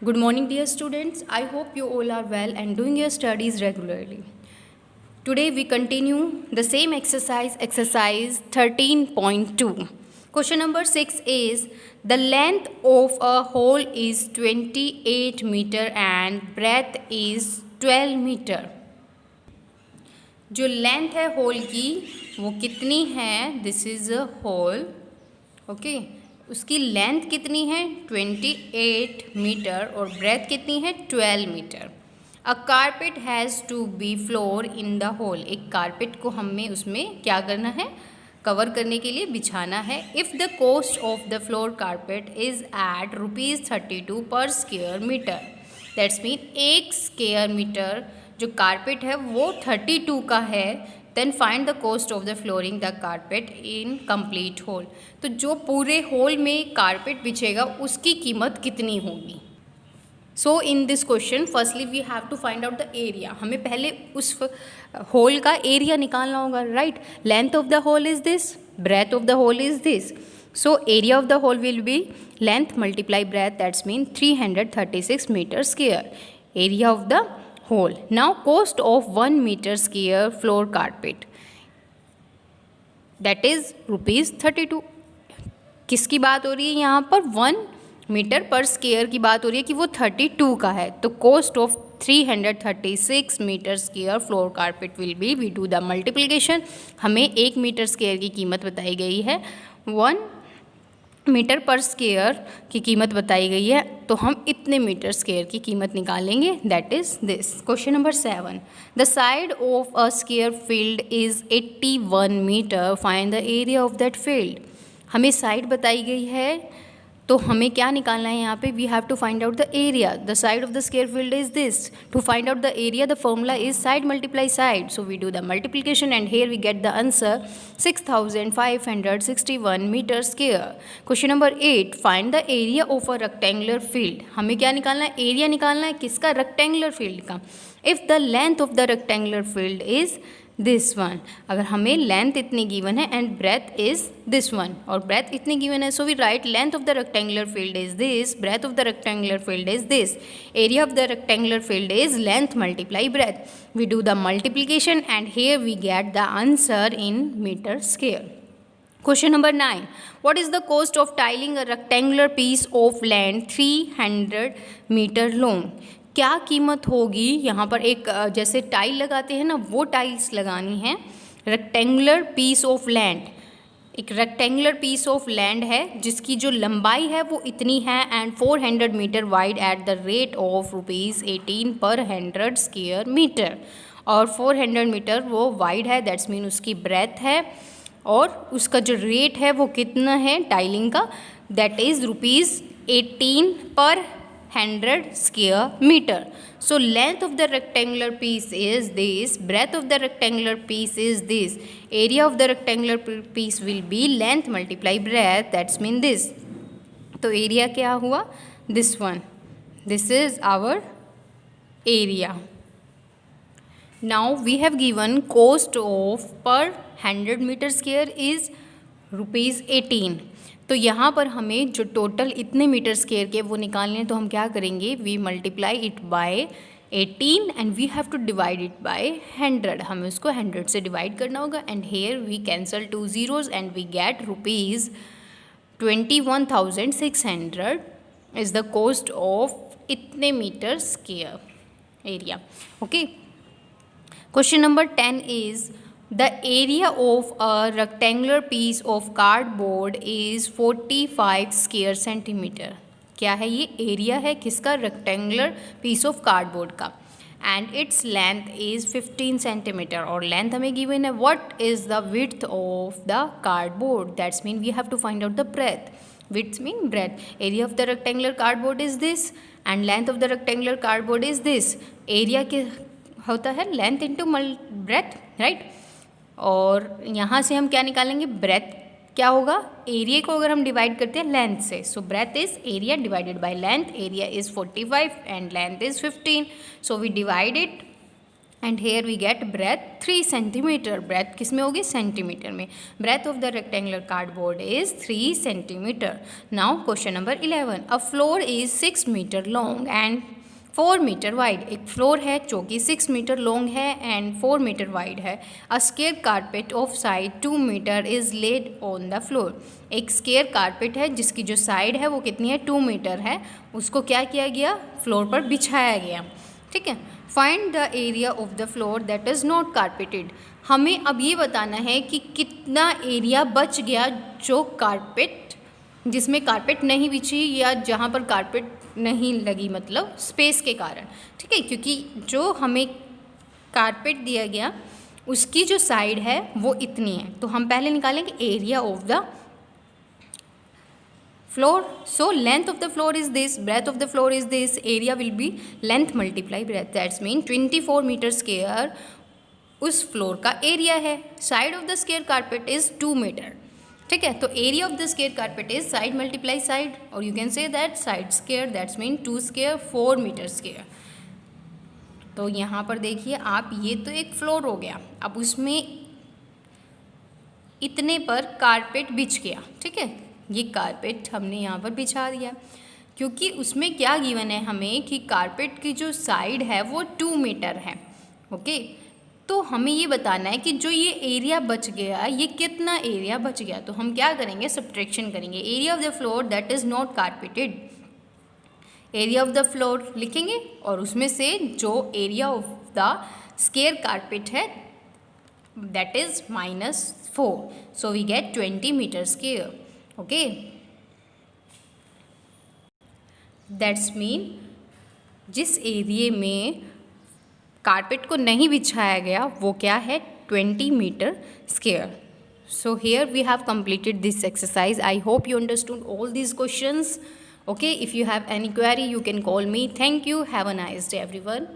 Good morning, dear students. I hope you all are well and doing your studies regularly. Today we continue the same exercise 13.2. Question number 6 is the length of a hole is 28 meter and breadth is 12 meter. जो length है hall की वो कितनी है? This is a hall, okay. उसकी length कितनी है? 28 metre और ब्रेथ कितनी है? 12 metre. A carpet has to be floor in the hall. एक कारपेट को हमें उसमें क्या करना है? कवर करने के लिए बिछाना है। If the cost of the floor carpet is at ₹32 per square metre, that's mean एक स्क्वेयर मीटर जो कारपेट है वो 32 का है। Then find the cost of the flooring the carpet in complete hall. तो जो पूरे होल में कारपेट बिछेगा उसकी कीमत कितनी होगी? So in this question firstly we have to find out the area. हमें पहले उस होल का एरिया निकालना होगा, right? Length of the hole is this, breadth of the hole is this, so area of the hole will be length multiply breadth, that's mean 336 meter square area of the hole. Now cost of 1 meter square floor carpet, that is ₹32. किसकी बात हो रही है यहाँ पर? 1 metre पर square की बात हो रही है कि वो 32 का है। तो cost of 336 metre square floor carpet will be, we do the multiplication. हमें 1 मीटर स्क्वेयर की कीमत बताई गई है, 1 मीटर पर स्क्वेयर की कीमत बताई गई है, तो हम इतने मीटर स्क्वेयर की कीमत निकालेंगे, that is this. Question number 7, the side of a square field is 81 metre, find the area of that field. हमें साइड बताई गई है तो हमें क्या निकालना है यहाँ पे? We have to find out the area. The side of the square field is this. To find out the area the formula is side multiply side, so we do the multiplication and here we get the answer 6561 metre square. Question number 8, find the area of a rectangular field. हमें क्या निकालना है? Area निकालना है किसका? Rectangular field का। If the length of the rectangular field is this one, अगर हमें लेंथ इतनी गिवन है and breadth is this one, और ब्रेथ इतनी गिवन है, so we write length of the rectangular field is this, breadth of the rectangular field is this, area of the rectangular field is length multiply breadth. We do the multiplication and here we get the answer in metre square. Question number 9, what is the cost of tiling a rectangular piece of land 300 meter long? क्या कीमत होगी यहाँ पर? एक जैसे tile लगाते हैं ना, वो टाइल्स लगानी है। रेक्टेंगुलर पीस ऑफ लैंड, एक रेक्टेंगुलर पीस ऑफ लैंड है जिसकी जो लंबाई है वो इतनी है and 400 metre wide at the rate of ₹18 per 100 square metre, और 400 मीटर वो वाइड है, दैट्स मीन उसकी ब्रेथ है, और उसका जो रेट है वो कितना है टाइलिंग का? That is ₹18 per 100 square meter. So length of the rectangular piece is this, breadth of the rectangular piece is this, area of the rectangular piece will be length multiply breadth, that's mean this. तो area क्या हुआ? This one, this is our area. Now we have given cost of per 100 meter square is ₹18. तो यहाँ पर हमें जो total इतने metre square के वो निकालने हैं, तो हम क्या करेंगे? We multiply it by 18 and we have to divide it by 100। हमें उसको 100 से डिवाइड करना होगा and here we cancel 2 zeros and we get ₹21,600 is the cost of इतने metre square area, okay. Question number 10 is the area of a rectangular piece of cardboard is 45 square centimeter. क्या है ये? Area है किसका? Rectangular piece of cardboard का, and its length is 15 centimetre, और length हमें given है। What is the width of the cardboard? That's mean we have to find out the breadth. Width mean breadth. Area of the rectangular cardboard is this and length of the rectangular cardboard is this. Area के होता है length into breadth, right? और यहाँ से हम क्या निकालेंगे? Breath क्या होगा? एरिया को अगर हम डिवाइड करते हैं लेंथ से, so breadth is area divided by length, area is 45 and length is 15, so we divide it and here we get breadth 3 centimetre. Breadth किस में होगी? सेंटीमीटर में. Breadth of the rectangular cardboard is 3 centimetre. Now question number 11. A floor is 6 metre long and 4 metre wide. एक floor है जो कि 6 metre long है and 4 metre wide है. A square carpet of side 2 metre is laid on the floor. एक square carpet है जिसकी जो साइड है वो कितनी है? 2 मीटर है. उसको क्या किया गया? फ्लोर पर बिछाया गया. ठीक है. Find the area of the floor that is not carpeted. हमें अब ये बताना है कि कितना एरिया बच गया जो कारपेट, जिसमें कारपेट नहीं बिछी या जहाँ पर कारपेट नहीं लगी, मतलब स्पेस के कारण. ठीक है, क्योंकि जो हमें कारपेट दिया गया उसकी जो साइड है वो इतनी है. तो हम पहले निकालेंगे area of the floor. So length of the floor is this, breadth of the floor is this, area will be length multiply breadth. That's mean 24 meter square उस फ्लोर का एरिया है. Side of the square carpet is 2 metre. ठीक है, तो area of the square carpet is side multiply side, और you can say that side square, that's mean 2 square 4 metre square. तो यहाँ पर देखिए आप, ये तो एक फ्लोर हो गया. अब उसमें इतने पर कारपेट बिछ गया. ठीक है, ये कारपेट हमने यहाँ पर बिछा दिया क्योंकि उसमें क्या गिवन है हमें कि कारपेट की जो साइड है वो 2 मीटर है. ओके, तो हमें ये बताना है कि जो ये एरिया बच गया, ये कितना एरिया बच गया. तो हम क्या करेंगे? सब्ट्रैक्शन करेंगे. Area of the floor that is not carpeted, area of the floor लिखेंगे और उसमें से जो area of the square carpet है that is -4. So we get 20 metre square. Okay, that's mean जिस एरिया में कारपेट को नहीं बिछाया गया वो क्या है? 20 metre square. So here we have completed this exercise. I hope you understood all these questions. Okay, if you have any query you can call me. Thank you. Have a nice day everyone.